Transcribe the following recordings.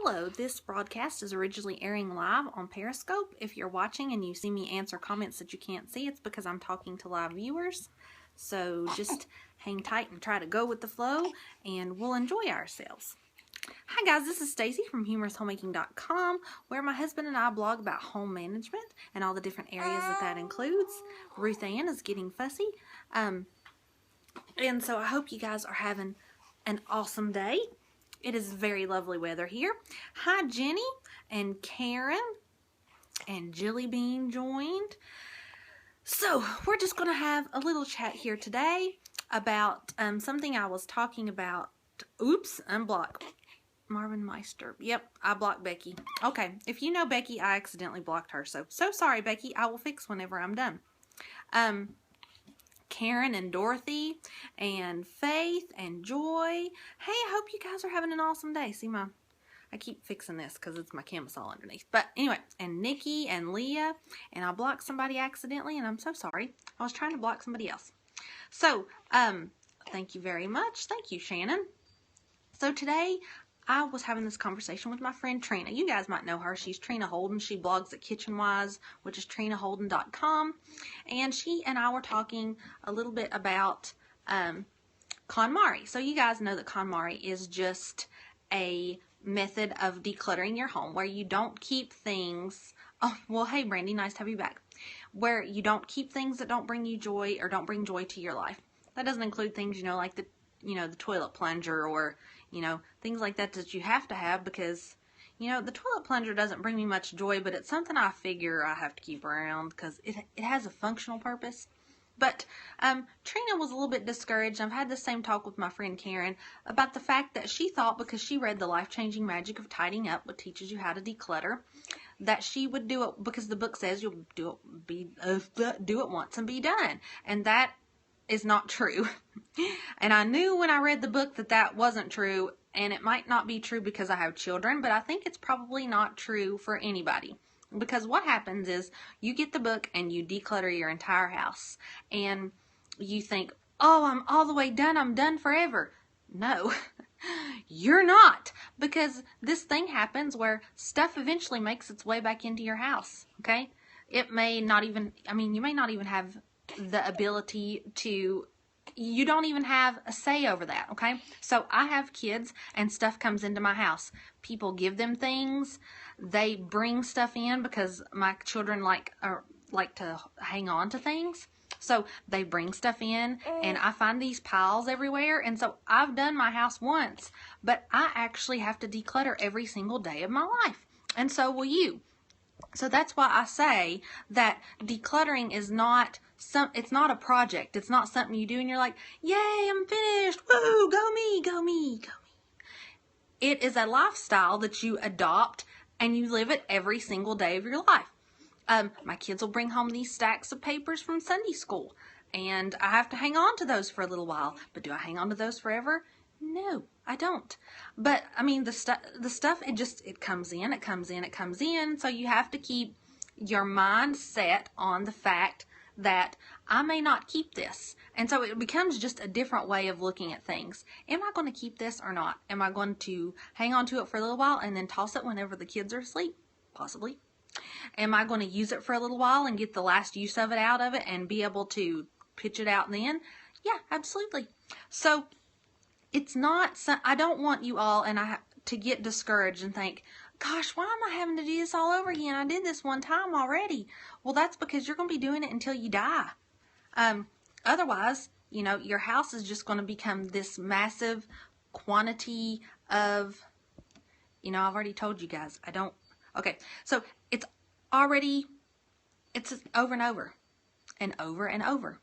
Hello, this broadcast is originally airing live on Periscope. If you're watching and you see me answer comments that you can't see, it's because I'm talking to live viewers. So just hang tight and try to go with the flow, and we'll enjoy ourselves. Hi guys, this is Stacy from HumorousHomemaking.com, where my husband and I blog about home management and all the different areas that includes. Ruth Ann is getting fussy. And so I hope you guys are having an awesome day. It is very lovely weather here. Hi Jenny and Karen and Jilly Bean joined. So we're just going to have a little chat here today about something I was talking about. Oops, unblock. Marvin Meister. Yep, I blocked Becky. Okay, if you know Becky, I accidentally blocked her. So sorry, Becky. I will fix whenever I'm done. Karen and Dorothy and Faith and Joy. Hey, I hope you guys are having an awesome day. See I keep fixing this because it's my camisole underneath. But anyway, and Nikki and Leah, and I blocked somebody accidentally, and I'm so sorry. I was trying to block somebody else. So, thank you very much. Thank you, Shannon. So today, I was having this conversation with my friend Trina. You guys might know her. She's Trina Holden. She blogs at KitchenWise, which is trinaholden.com. And she and I were talking a little bit about Kon Mari. So you guys know that Kon Mari is just a method of decluttering your home where you don't keep things. Oh, well, hey, Brandy, nice to have you back. Where you don't keep things that don't bring you joy or don't bring joy to your life. That doesn't include things, like the toilet plunger or things like that you have to have because, the toilet plunger doesn't bring me much joy, but it's something I figure I have to keep around because it has a functional purpose. But Trina was a little bit discouraged. I've had the same talk with my friend Karen about the fact that she thought because she read The Life-Changing Magic of Tidying Up, which teaches you how to declutter, that she would do it because the book says you'll do it once and be done. And that is not true. And I knew when I read the book that wasn't true, and it might not be true because I have children, but I think it's probably not true for anybody. Because what happens is you get the book and you declutter your entire house and you think, oh, I'm all the way done. I'm done forever. No, you're not, because this thing happens where stuff eventually makes its way back into your house. Okay. It may not even, you may not even have the ability to, you don't even have a say over that, okay? So I have kids and stuff comes into my house. People give them things. They bring stuff in because my children like to hang on to things. So they bring stuff in and I find these piles everywhere. And so I've done my house once, but I actually have to declutter every single day of my life. And so will you. So that's why I say that decluttering is not it's not a project. It's not something you do and you're like, yay, I'm finished. Woo, go me, go me, go me. It is a lifestyle that you adopt and you live it every single day of your life. My kids will bring home these stacks of papers from Sunday school and I have to hang on to those for a little while. But do I hang on to those forever? No, I don't. But the stuff, it comes in, it comes in, it comes in. So you have to keep your mind set on the fact that I may not keep this. And so it becomes just a different way of looking at things. Am I going to keep this or not? Am I going to hang on to it for a little while and then toss it whenever the kids are asleep? Possibly. Am I going to use it for a little while and get the last use of it out of it and be able to pitch it out then? Yeah, absolutely. So it's not, I don't want you all to get discouraged and think, gosh, why am I having to do this all over again? I did this one time already. Well, that's because you're going to be doing it until you die. Otherwise, your house is just going to become this massive quantity of, I've already told you guys, okay, so it's over and over and over and over.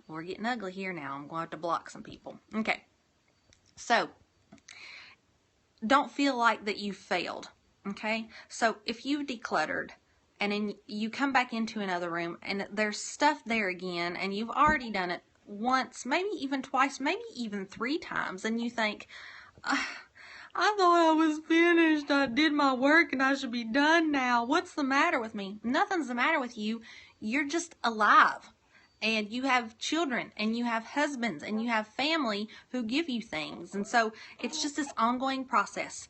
We're getting ugly here now. I'm going to have to block some people. Okay. So, don't feel like that you failed, okay? So, if you decluttered and then you come back into another room and there's stuff there again and you've already done it once, maybe even twice, maybe even 3 times, and you think, I thought I was finished. I did my work and I should be done now. What's the matter with me? Nothing's the matter with you. You're just alive. And you have children, and you have husbands, and you have family who give you things. And so it's just this ongoing process.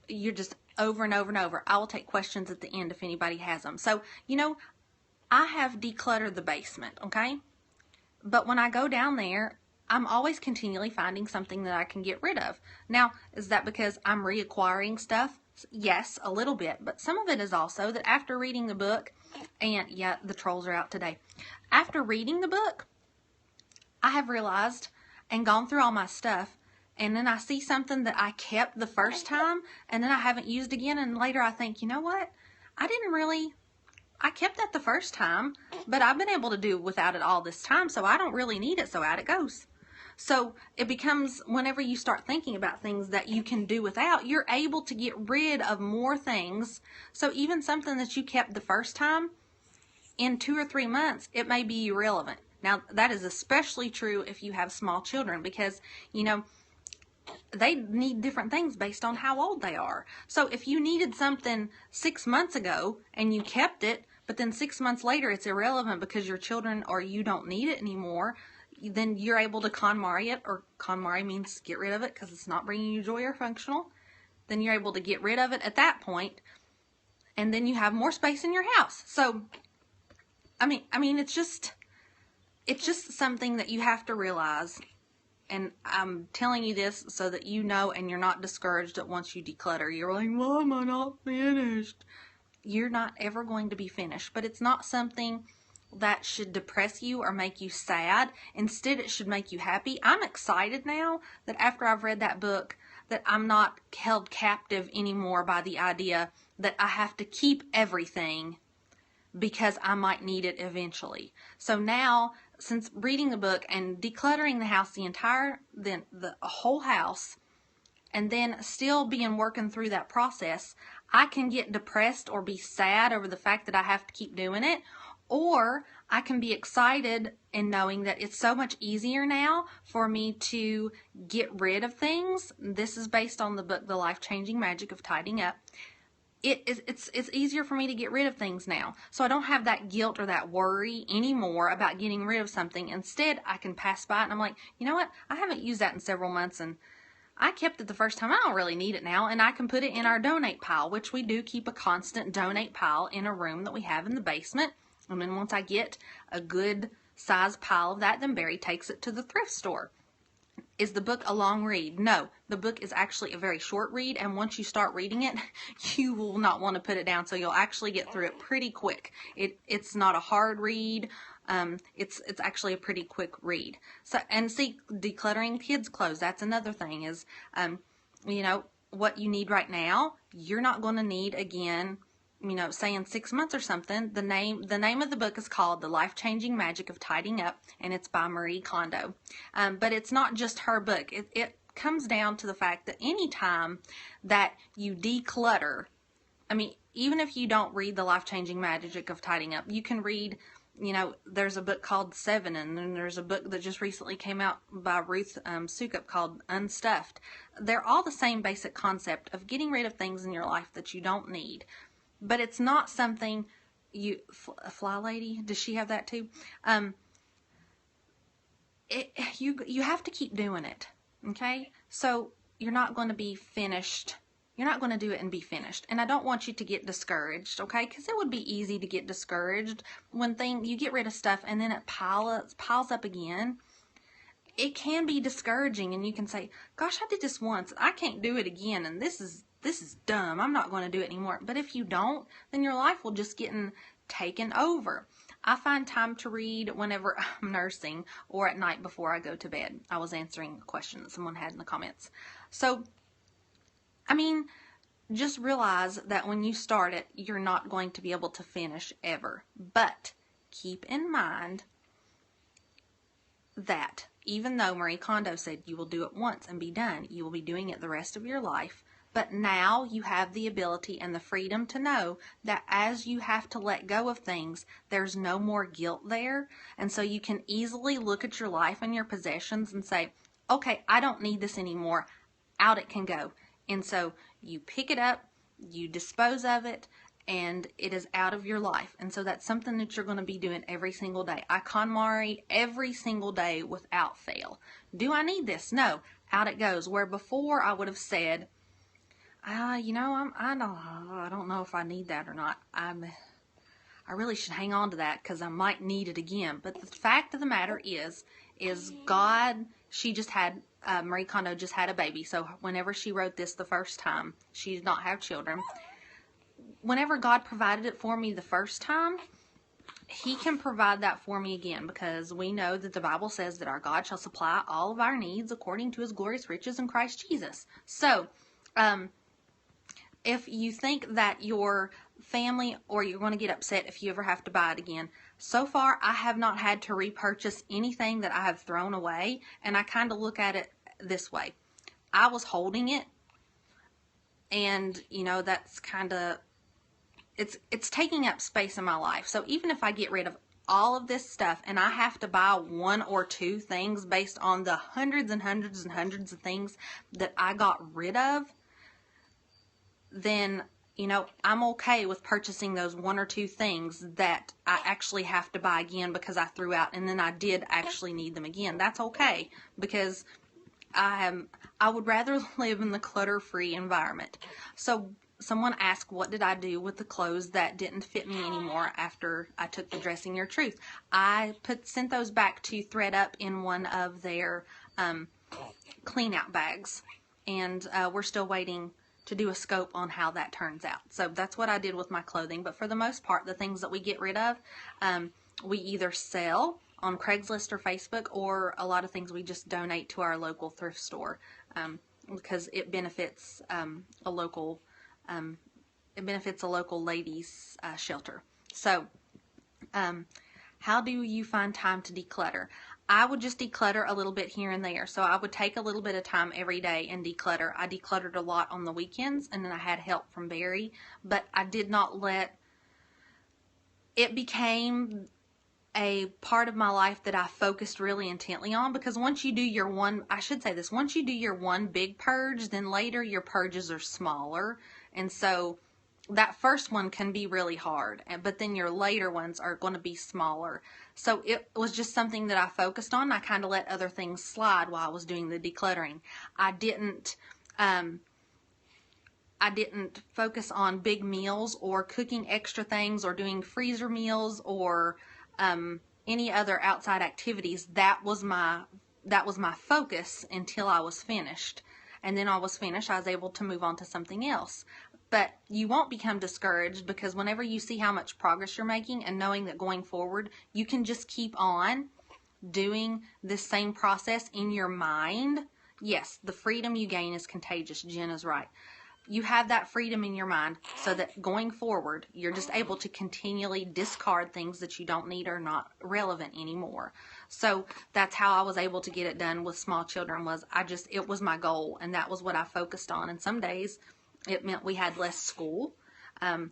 you're just over and over and over. I will take questions at the end if anybody has them. So, you know, I have decluttered the basement, okay? But when I go down there, I'm always continually finding something that I can get rid of. Now, is that because I'm reacquiring stuff? Yes, a little bit. But some of it is also that after reading the book, and yeah, the trolls are out today. After reading the book, I have realized and gone through all my stuff, and then I see something that I kept the first time, and then I haven't used again, and later I think, you know what? I kept that the first time, but I've been able to do without it all this time, so I don't really need it, so out it goes. So it becomes, whenever you start thinking about things that you can do without, you're able to get rid of more things. So even something that you kept the first time, in 2 or 3 months, it may be irrelevant. Now, that is especially true if you have small children, because, you know, they need different things based on how old they are. So if you needed something 6 months ago and you kept it, but then 6 months later it's irrelevant because your children or you don't need it anymore, then you're able to Kon Mari it, or Kon Mari means get rid of it because it's not bringing you joy or functional. Then you're able to get rid of it at that point, and then you have more space in your house. So, I mean, it's just something that you have to realize. And I'm telling you this so that you know, and you're not discouraged that once you declutter, you're like, why am I not finished? You're not ever going to be finished. But it's not something that should depress you or make you sad. Instead, it should make you happy. I'm excited now that after I've read that book, that I'm not held captive anymore by the idea that I have to keep everything because I might need it eventually. So now, since reading the book and decluttering the house, the whole house, and then still working through that process, I can get depressed or be sad over the fact that I have to keep doing it, or I can be excited in knowing that it's so much easier now for me to get rid of things. This is based on the book, The Life-Changing Magic of Tidying Up. It's easier for me to get rid of things now. So I don't have that guilt or that worry anymore about getting rid of something. Instead, I can pass by it and I'm like, you know what? I haven't used that in several months and I kept it the first time. I don't really need it now. And I can put it in our donate pile, which we do keep a constant donate pile in a room that we have in the basement. And then once I get a good size pile of that, then Barry takes it to the thrift store. Is the book a long read? No, the book is actually a very short read, and once you start reading it, you will not want to put it down, so you'll actually get through it pretty quick. It's not a hard read. It's actually a pretty quick read. So, and see, decluttering kids' clothes, that's another thing is, you know, what you need right now, you're not going to need again, you know, say in 6 months or something. The name of the book is called The Life-Changing Magic of Tidying Up, and it's by Marie Kondo. But it's not just her book. It comes down to the fact that any time that you declutter, I mean, even if you don't read The Life-Changing Magic of Tidying Up, you can read, you know, there's a book called Seven, and then there's a book that just recently came out by Ruth Sukup called Unstuffed. They're all the same basic concept of getting rid of things in your life that you don't need. But it's not something Fly Lady, does she have that too? You have to keep doing it, okay? So you're not going to be finished. You're not going to do it and be finished. And I don't want you to get discouraged, okay? Because it would be easy to get discouraged when you get rid of stuff and then it piles up again. It can be discouraging, and you can say, gosh, I did this once. I can't do it again, and this is dumb. I'm not going to do it anymore. But if you don't, then your life will just get taken over. I find time to read whenever I'm nursing or at night before I go to bed. I was answering a question that someone had in the comments. So, I mean, just realize that when you start it, you're not going to be able to finish ever. But keep in mind that even though Marie Kondo said you will do it once and be done, you will be doing it the rest of your life. But now you have the ability and the freedom to know that as you have to let go of things, there's no more guilt there. And so you can easily look at your life and your possessions and say, okay, I don't need this anymore. Out it can go. And so you pick it up, you dispose of it, and it is out of your life. And so that's something that you're going to be doing every single day. I Kon Mari every single day without fail. Do I need this? No. Out it goes. Where before I would have said, I don't know if I need that or not. I really should hang on to that because I might need it again. But the fact of the matter is God, she just had, Marie Kondo just had a baby. So whenever she wrote this the first time, she did not have children. Whenever God provided it for me the first time, He can provide that for me again, because we know that the Bible says that our God shall supply all of our needs according to His glorious riches in Christ Jesus. So, if you think that your family, or you're going to get upset if you ever have to buy it again, so far I have not had to repurchase anything that I have thrown away, and I kind of look at it this way. I was holding it, and that's kind of, it's taking up space in my life. So even if I get rid of all of this stuff and I have to buy one or two things based on the hundreds and hundreds and hundreds of things that I got rid of, then I'm okay with purchasing those one or two things that I actually have to buy again because I threw out and then I did actually need them again. That's okay, because I would rather live in the clutter-free environment. So someone asked, what did I do with the clothes that didn't fit me anymore after I took the Dressing Your Truth? I sent those back to ThredUp in one of their clean out bags, and we're still waiting to do a scope on how that turns out. So that's what I did with my clothing. But for the most part, the things that we get rid of, we either sell on Craigslist or Facebook, or a lot of things we just donate to our local thrift store, because it benefits a local ladies shelter. So how do you find time to declutter? I would just declutter a little bit here and there. So I would take a little bit of time every day and declutter. I decluttered a lot on the weekends, and then I had help from Barry, but I did not let it became a part of my life that I focused really intently on, because once you do your one big purge, then later your purges are smaller. And so that first one can be really hard, but then your later ones are going to be smaller. So it was just something that I focused on. I kind of let other things slide while I was doing the decluttering. I didn't focus on big meals or cooking extra things or doing freezer meals or any other outside activities. That was my focus until I was finished. And then I was finished, I was able to move on to something else. But you won't become discouraged, because whenever you see how much progress you're making and knowing that going forward, you can just keep on doing this same process in your mind. Yes, the freedom you gain is contagious. Jen is right. You have that freedom in your mind so that going forward, you're just able to continually discard things that you don't need or not relevant anymore. So that's how I was able to get it done with small children. It was my goal, and that was what I focused on. And some days it meant we had less school. And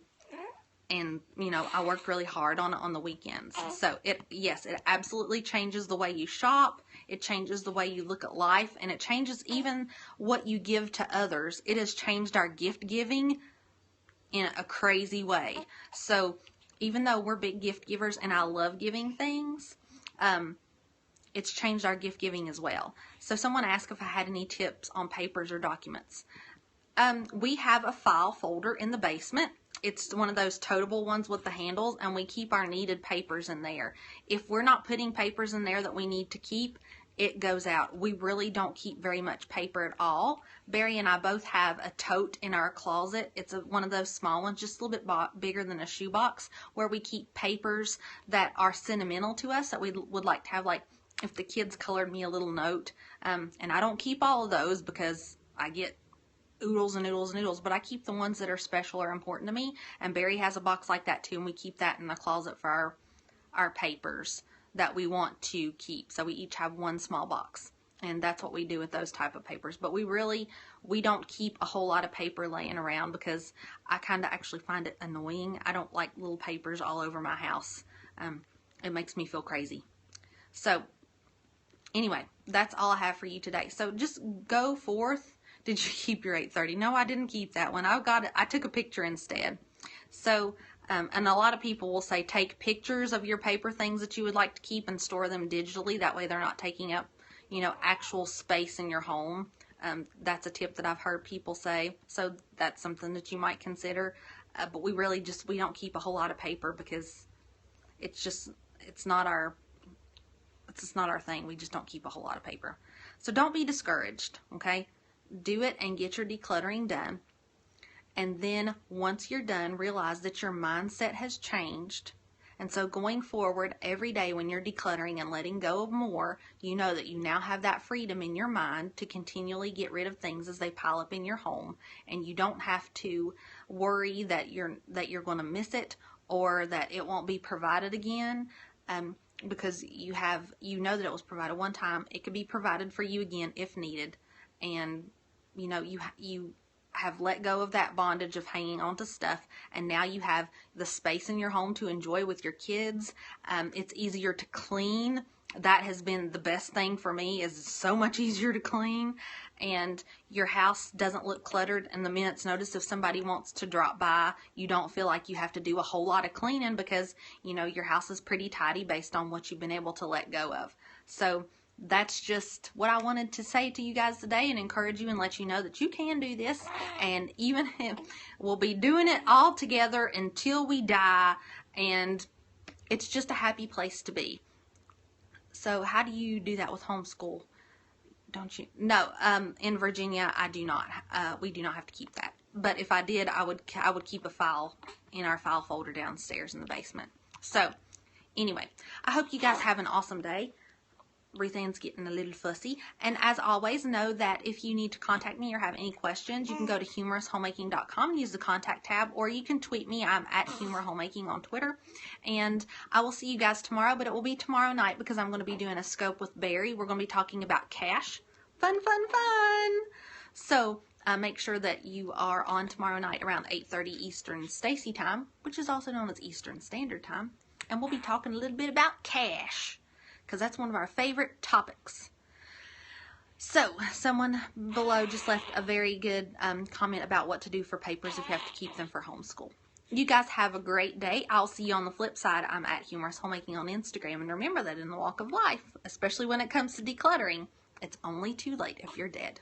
I worked really hard on the weekends. So it absolutely changes the way you shop. It changes the way you look at life, and it changes even what you give to others. It has changed our gift giving in a crazy way. So even though we're big gift givers and I love giving things, it's changed our gift giving as well. So someone asked if I had any tips on papers or documents. We have a file folder in the basement. It's one of those toteable ones with the handles, and we keep our needed papers in there. If we're not putting papers in there that we need to keep, it goes out. We really don't keep very much paper at all. Barry and I both have a tote in our closet. It's one of those small ones, just a little bit bigger than a shoebox, where we keep papers that are sentimental to us, that we would like to have, like if the kids colored me a little note. And I don't keep all of those because I get oodles and oodles and oodles, but I keep the ones that are special or important to me. And Barry has a box like that too, and we keep that in the closet for our papers that we want to keep. So we each have one small box, and that's what we do with those type of papers. But we don't keep a whole lot of paper laying around, because I kind of actually find it annoying. I don't like little papers all over my house. It makes me feel crazy. So anyway, that's all I have for you today. So just go forth. Did you keep your 830? No, I didn't keep that one. I took a picture instead. So, and a lot of people will say take pictures of your paper things that you would like to keep and store them digitally. That way they're not taking up, actual space in your home. That's a tip that I've heard people say. So that's something that you might consider. But we really we don't keep a whole lot of paper because it's not our thing. We just don't keep a whole lot of paper. So don't be discouraged, okay? Do it and get your decluttering done. And then once you're done, realize that your mindset has changed. And so going forward, every day when you're decluttering and letting go of more, you know that you now have that freedom in your mind to continually get rid of things as they pile up in your home. And you don't have to worry that you're going to miss it or that it won't be provided again. Because you know that it was provided one time. It could be provided for you again if needed. And you know, you have let go of that bondage of hanging on to stuff, and now you have the space in your home to enjoy with your kids. It's easier to clean. That has been the best thing for me, is so much easier to clean, and your house doesn't look cluttered. And the minute's notice, if somebody wants to drop by, you don't feel like you have to do a whole lot of cleaning because, you know, your house is pretty tidy based on what you've been able to let go of. So that's just what I wanted to say to you guys today, and encourage you and let you know that you can do this. And even if we'll be doing it all together until we die, and it's just a happy place to be. So how do you do that with homeschool? Don't you? No, in Virginia, I do not. We do not have to keep that. But if I did, I would keep a file in our file folder downstairs in the basement. So anyway, I hope you guys have an awesome day. Ruthan's getting a little fussy. And as always, know that if you need to contact me or have any questions, you can go to humouroushomemaking.com and use the contact tab, or you can tweet me. I'm at humorhomemaking on Twitter. And I will see you guys tomorrow, but it will be tomorrow night because I'm going to be doing a scope with Barry. We're going to be talking about cash. Fun, fun, fun. So make sure that you are on tomorrow night around 8:30 Eastern Stacy time, which is also known as Eastern Standard Time. And we'll be talking a little bit about cash, because that's one of our favorite topics. So, someone below just left a very good comment about what to do for papers if you have to keep them for homeschool. You guys have a great day. I'll see you on the flip side. I'm at Humorous Homemaking on Instagram. And remember that in the walk of life, especially when it comes to decluttering, it's only too late if you're dead.